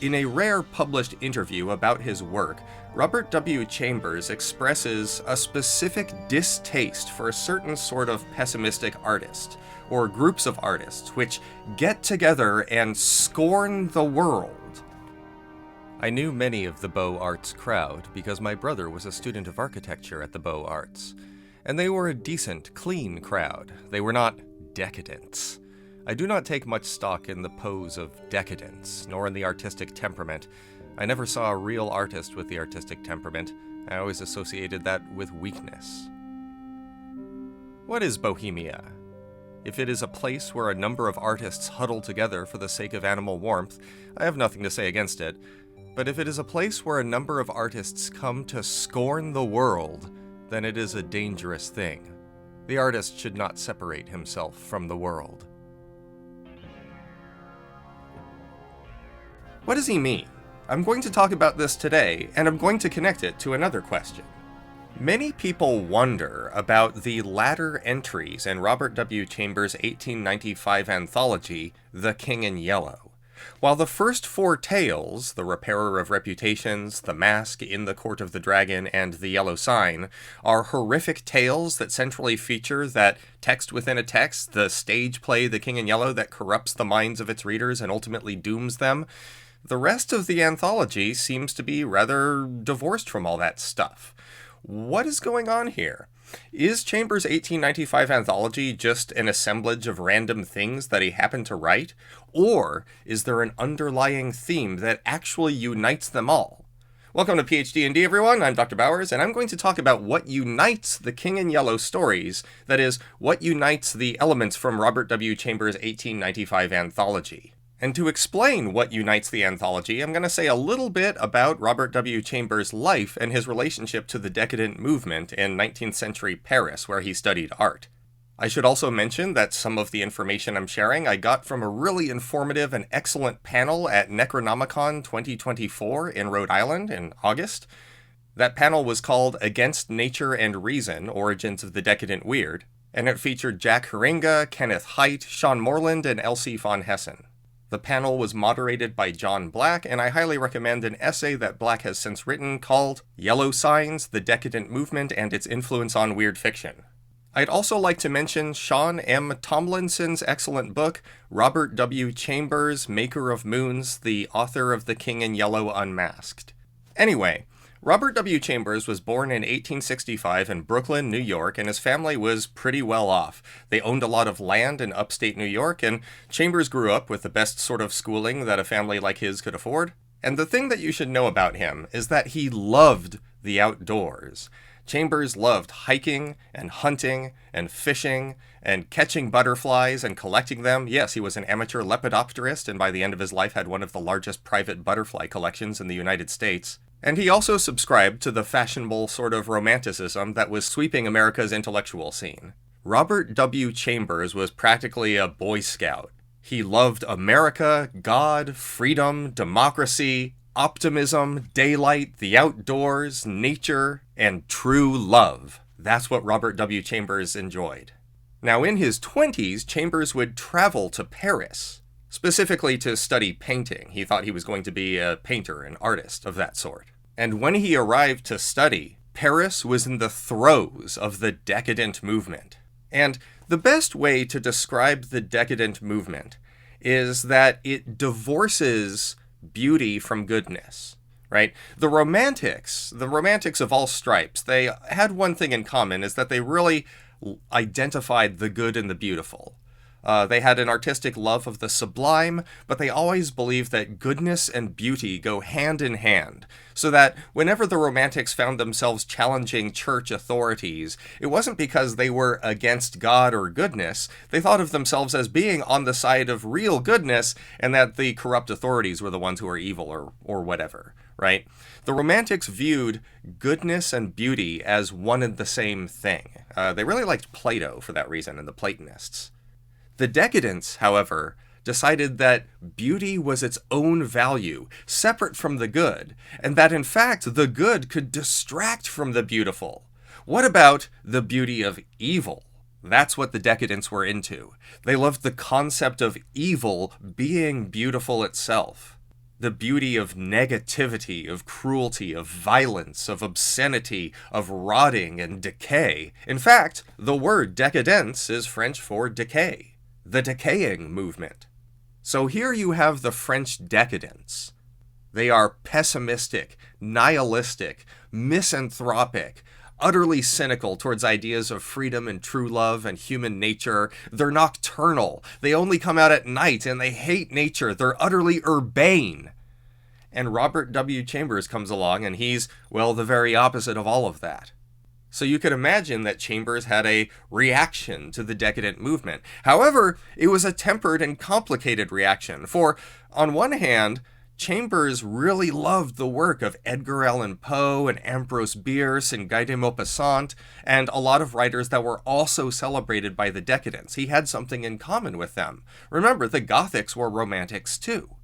In a rare published interview about his work, Robert W. Chambers expresses a specific distaste for a certain sort of pessimistic artist, or groups of artists, which get together and scorn the world. I knew many of the Beaux Arts crowd because my brother was a student of architecture at the Beaux Arts, and they were a decent, clean crowd. They were not decadents. I do not take much stock in the pose of decadence, nor in the artistic temperament. I never saw a real artist with the artistic temperament. I always associated that with weakness. What is Bohemia? If it is a place where a number of artists huddle together for the sake of animal warmth, I have nothing to say against it. But if it is a place where a number of artists come to scorn the world, then it is a dangerous thing. The artist should not separate himself from the world. What does he mean? I'm going to talk about this today, and I'm going to connect it to another question. Many people wonder about the latter entries in Robert W. Chambers' 1895 anthology, The King in Yellow. While the first four tales, The Repairer of Reputations, The Mask, In the Court of the Dragon, and The Yellow Sign, are horrific tales that centrally feature that text within a text, the stage play The King in Yellow that corrupts the minds of its readers and ultimately dooms them, the rest of the anthology seems to be rather divorced from all that stuff. What is going on here? Is Chambers' 1895 anthology just an assemblage of random things that he happened to write? Or is there an underlying theme that actually unites them all? Welcome to PhD&D, everyone. I'm Dr. Bowers, and I'm going to talk about what unites the King in Yellow stories, that is, what unites the elements from Robert W. Chambers' 1895 anthology. And to explain what unites the anthology, I'm going to say a little bit about Robert W. Chambers' life and his relationship to the decadent movement in 19th century Paris, where he studied art. I should also mention that some of the information I'm sharing I got from a really informative and excellent panel at Necronomicon 2024 in Rhode Island in August. That panel was called Against Nature and Reason, Origins of the Decadent Weird, and it featured Jack Haringa, Kenneth Haidt, Sean Moreland, and Elsie von Hessen. The panel was moderated by John Black, and I highly recommend an essay that Black has since written called Yellow Signs, the Decadent Movement and Its Influence on Weird Fiction. I'd also like to mention Sean M. Tomlinson's excellent book, Robert W. Chambers, Maker of Moons, the author of The King in Yellow Unmasked. Anyway, Robert W. Chambers was born in 1865 in Brooklyn, New York, and his family was pretty well off. They owned a lot of land in upstate New York, and Chambers grew up with the best sort of schooling that a family like his could afford. And the thing that you should know about him is that he loved the outdoors. Chambers loved hiking and hunting and fishing and catching butterflies and collecting them. Yes, he was an amateur lepidopterist, and by the end of his life had one of the largest private butterfly collections in the United States. And he also subscribed to the fashionable sort of romanticism that was sweeping America's intellectual scene. Robert W. Chambers was practically a Boy Scout. He loved America, God, freedom, democracy, optimism, daylight, the outdoors, nature, and true love. That's what Robert W. Chambers enjoyed. Now, in his 20s, Chambers would travel to Paris, specifically to study painting. He thought he was going to be a painter, an artist of that sort. And when he arrived to study, Paris was in the throes of the decadent movement. And the best way to describe the decadent movement is that it divorces beauty from goodness, right? The romantics of all stripes, they had one thing in common, is that they really identified the good and the beautiful. They had an artistic love of the sublime, but they always believed that goodness and beauty go hand in hand, so that whenever the Romantics found themselves challenging church authorities, it wasn't because they were against God or goodness. They thought of themselves as being on the side of real goodness, and that the corrupt authorities were the ones who were evil or whatever, right? The Romantics viewed goodness and beauty as one and the same thing. They really liked Plato for that reason, and the Platonists. The Decadents, however, decided that beauty was its own value, separate from the good, and that in fact the good could distract from the beautiful. What about the beauty of evil? That's what the Decadents were into. They loved the concept of evil being beautiful itself. the beauty of negativity, of cruelty, of violence, of obscenity, of rotting and decay. In fact, the word decadence is French for decay, the decaying movement. So here you have the French decadents. They are pessimistic, nihilistic, misanthropic, utterly cynical towards ideas of freedom and true love and human nature. They're nocturnal. They only come out at night, and they hate nature. They're utterly urbane. And Robert W. Chambers comes along, and he's, well, the very opposite of all of that. So you could imagine that Chambers had a reaction to the decadent movement. However, it was a tempered and complicated reaction. For, on one hand, Chambers really loved the work of Edgar Allan Poe and Ambrose Bierce and Guy de Maupassant, and a lot of writers that were also celebrated by the decadents. He had something in common with them. Remember, the Gothics were romantics too.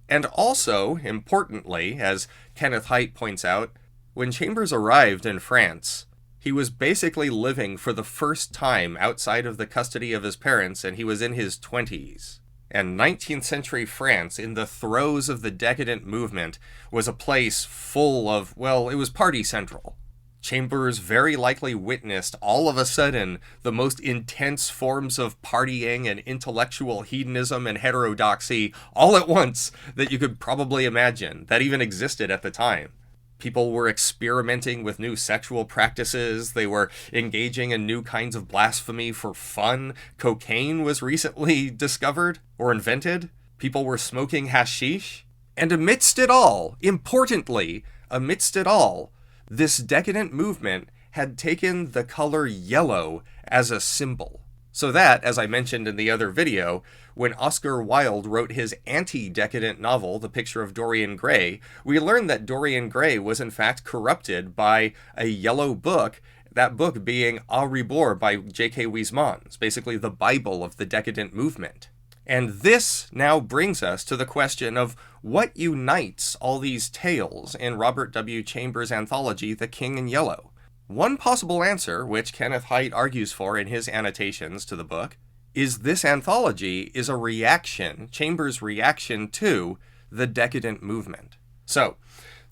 And also, importantly, as Kenneth Haidt points out, when Chambers arrived in France, he was basically living for the first time outside of the custody of his parents, and he was in his 20s. And 19th century France, in the throes of the decadent movement, was a place full of, well, it was party central. Chambers very likely witnessed, all of a sudden, the most intense forms of partying and intellectual hedonism and heterodoxy all at once that you could probably imagine, that even existed at the time. People were experimenting with new sexual practices. They were engaging in new kinds of blasphemy for fun. Cocaine was recently discovered or invented. People were smoking hashish. And amidst it all, importantly, amidst it all, this decadent movement had taken the color yellow as a symbol. So that, as I mentioned in the other video, when Oscar Wilde wrote his anti-decadent novel, The Picture of Dorian Gray, we learned that Dorian Gray was in fact corrupted by a yellow book, that book being A Rebours by J.K. Huysmans, basically the Bible of the decadent movement. And this now brings us to the question of what unites all these tales in Robert W. Chambers' anthology, The King in Yellow. One possible answer, which Kenneth Haidt argues for in his annotations to the book, is this anthology is a reaction, Chambers' reaction to the decadent movement. So,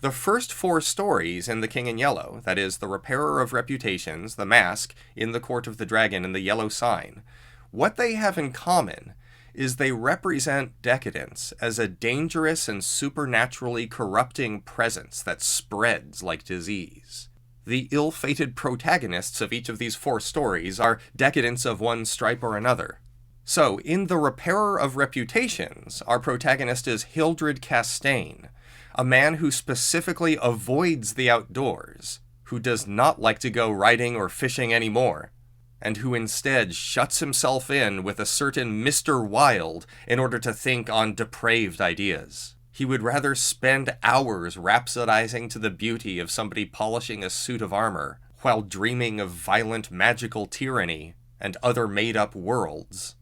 the first 4 stories in The King in Yellow, that is, The Repairer of Reputations, The Mask, In the Court of the Dragon, and The Yellow Sign, what they have in common is they represent decadence as a dangerous and supernaturally corrupting presence that spreads like disease. The ill-fated protagonists of each of these 4 stories are decadents of one stripe or another. So, in The Repairer of Reputations, our protagonist is Hildred Castaigne, a man who specifically avoids the outdoors, who does not like to go riding or fishing anymore, and who instead shuts himself in with a certain Mr. Wilde in order to think on depraved ideas. He would rather spend hours rhapsodizing to the beauty of somebody polishing a suit of armor, while dreaming of violent magical tyranny and other made-up worlds,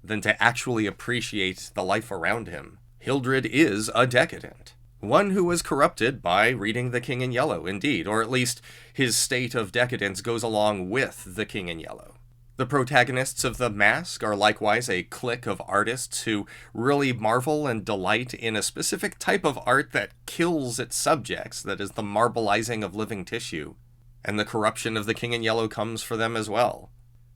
than to actually appreciate the life around him. Hildred is a decadent. One who was corrupted by reading The King in Yellow, indeed, or at least his state of decadence goes along with The King in Yellow. The protagonists of The Mask are likewise a clique of artists who really marvel and delight in a specific type of art that kills its subjects, that is the marbleizing of living tissue. And the corruption of The King in Yellow comes for them as well.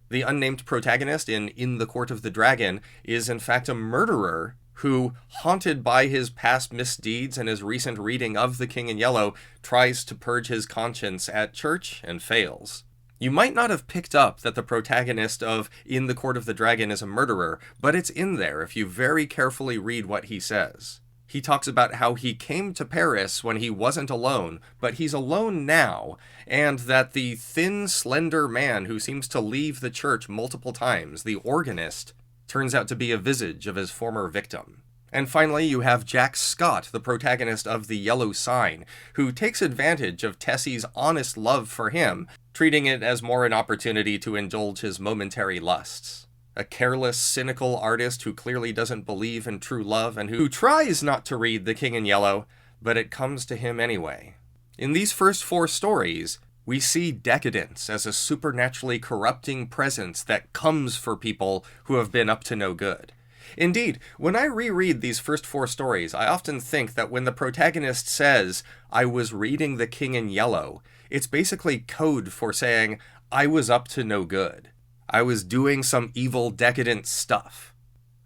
The unnamed protagonist in the Court of the Dragon is in fact a murderer who, haunted by his past misdeeds and his recent reading of The King in Yellow, tries to purge his conscience at church and fails. You might not have picked up that the protagonist of In the Court of the Dragon is a murderer, but it's in there if you very carefully read what he says. He talks about how he came to Paris when he wasn't alone, but he's alone now, and that the thin, slender man who seems to leave the church multiple times, the organist, turns out to be a visage of his former victim. And finally, you have Jack Scott, the protagonist of The Yellow Sign, who takes advantage of Tessie's honest love for him, treating it as more an opportunity to indulge his momentary lusts. A careless, cynical artist who clearly doesn't believe in true love and who tries not to read The King in Yellow, but it comes to him anyway. In these first 4 stories, we see decadence as a supernaturally corrupting presence that comes for people who have been up to no good. Indeed, when I reread these first 4 stories, I often think that when the protagonist says, "I was reading The King in Yellow," it's basically code for saying, I was up to no good. I was doing some evil, decadent stuff.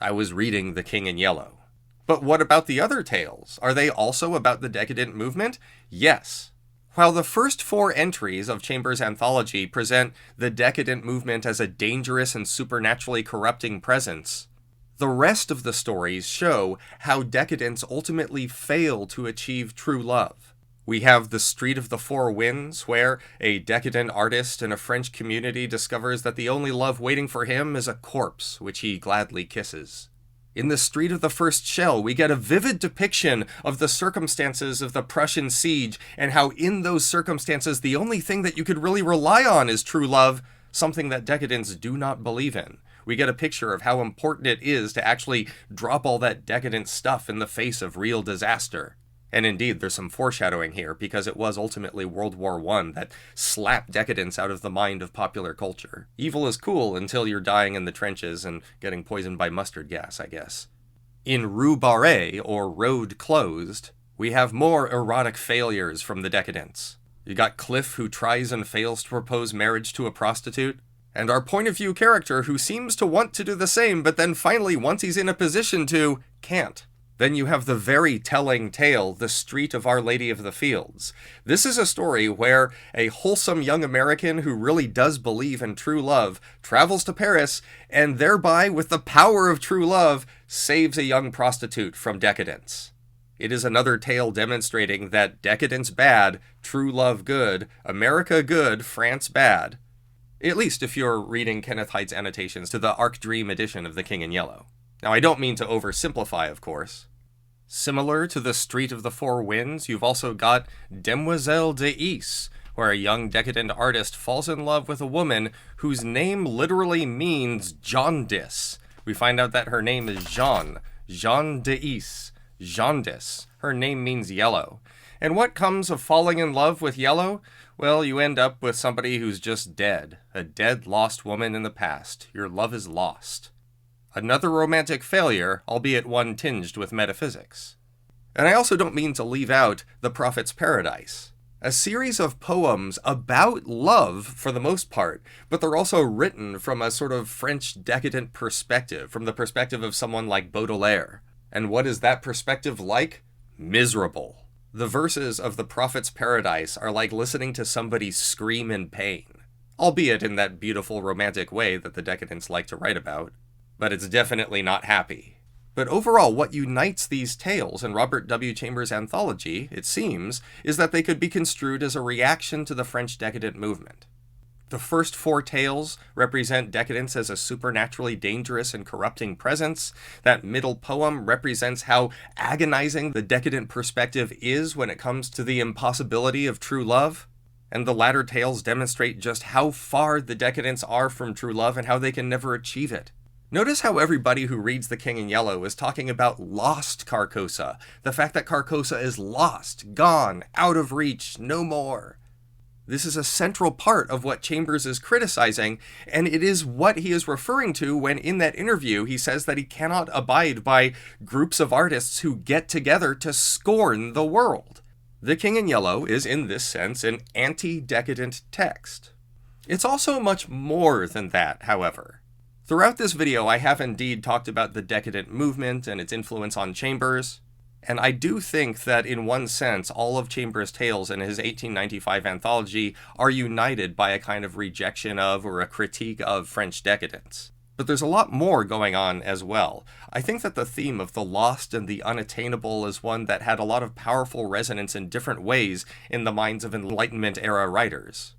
I was reading The King in Yellow. But what about the other tales? Are they also about the decadent movement? Yes. While the first 4 entries of Chambers' anthology present the decadent movement as a dangerous and supernaturally corrupting presence, the rest of the stories show how decadents ultimately fail to achieve true love. We have The Street of the Four Winds, where a decadent artist in a French community discovers that the only love waiting for him is a corpse, which he gladly kisses. In The Street of the First Shell, we get a vivid depiction of the circumstances of the Prussian siege, and how in those circumstances the only thing that you could really rely on is true love, something that decadents do not believe in. We get a picture of how important it is to actually drop all that decadent stuff in the face of real disaster. And indeed, there's some foreshadowing here, because it was ultimately World War I that slapped decadence out of the mind of popular culture. Evil is cool until you're dying in the trenches and getting poisoned by mustard gas, I guess. In Rue Barrée, or Road Closed, we have more erotic failures from the decadents. You got Cliff, who tries and fails to propose marriage to a prostitute, and our point of view character, who seems to want to do the same, but then finally, once he's in a position to, can't. Then you have the very telling tale, The Street of Our Lady of the Fields. This is a story where a wholesome young American who really does believe in true love travels to Paris, and thereby, with the power of true love, saves a young prostitute from decadence. It is another tale demonstrating that decadence bad, true love good, America good, France bad. At least if you're reading Kenneth Haidt's annotations to the Arc Dream edition of The King in Yellow. Now, I don't mean to oversimplify, of course. Similar to The Street of the Four Winds, you've also got Demoiselle d'Is, where a young decadent artist falls in love with a woman whose name literally means jaundice. We find out that her name is Jeanne d'Is, jaundice. Her name means yellow. And what comes of falling in love with yellow? Well, you end up with somebody who's just dead. A dead, lost woman in the past. Your love is lost. Another romantic failure, albeit one tinged with metaphysics. And I also don't mean to leave out The Prophet's Paradise. A series of poems about love, for the most part, but they're also written from a sort of French decadent perspective, from the perspective of someone like Baudelaire. And what is that perspective like? Miserable. The verses of The Prophet's Paradise are like listening to somebody scream in pain, albeit in that beautiful romantic way that the decadents like to write about. But it's definitely not happy. But overall, what unites these tales in Robert W. Chambers' anthology, it seems, is that they could be construed as a reaction to the French decadent movement. The first 4 tales represent decadence as a supernaturally dangerous and corrupting presence. That middle poem represents how agonizing the decadent perspective is when it comes to the impossibility of true love. And the latter tales demonstrate just how far the decadents are from true love and how they can never achieve it. Notice how everybody who reads The King in Yellow is talking about lost Carcosa, the fact that Carcosa is lost, gone, out of reach, no more. This is a central part of what Chambers is criticizing, and it is what he is referring to when in that interview he says that he cannot abide by groups of artists who get together to scorn the world. The King in Yellow is, in this sense, an anti-decadent text. It's also much more than that, however. Throughout this video, I have indeed talked about the decadent movement and its influence on Chambers, and I do think that in one sense, all of Chambers' tales in his 1895 anthology are united by a kind of rejection of or a critique of French decadence. But there's a lot more going on as well. I think that the theme of the lost and the unattainable is one that had a lot of powerful resonance in different ways in the minds of Enlightenment-era writers.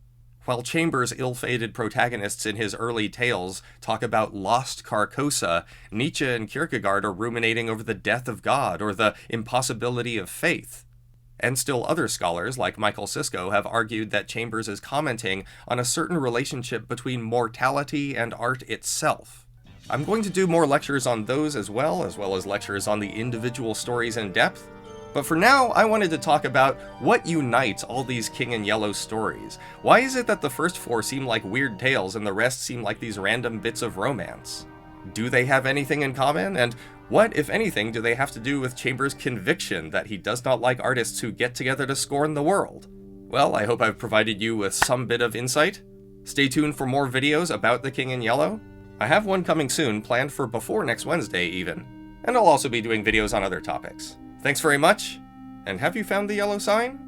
While Chambers' ill-fated protagonists in his early tales talk about lost Carcosa, Nietzsche and Kierkegaard are ruminating over the death of God or the impossibility of faith. And still other scholars, like Michael Sisko, have argued that Chambers is commenting on a certain relationship between mortality and art itself. I'm going to do more lectures on those as well as lectures on the individual stories in depth. But for now, I wanted to talk about what unites all these King in Yellow stories. Why is it that the first 4 seem like weird tales and the rest seem like these random bits of romance? Do they have anything in common? And what, if anything, do they have to do with Chambers' conviction that he does not like artists who get together to scorn the world? Well, I hope I've provided you with some bit of insight. Stay tuned for more videos about the King in Yellow. I have one coming soon, planned for before next Wednesday even. And I'll also be doing videos on other topics. Thanks very much, and have you found the yellow sign?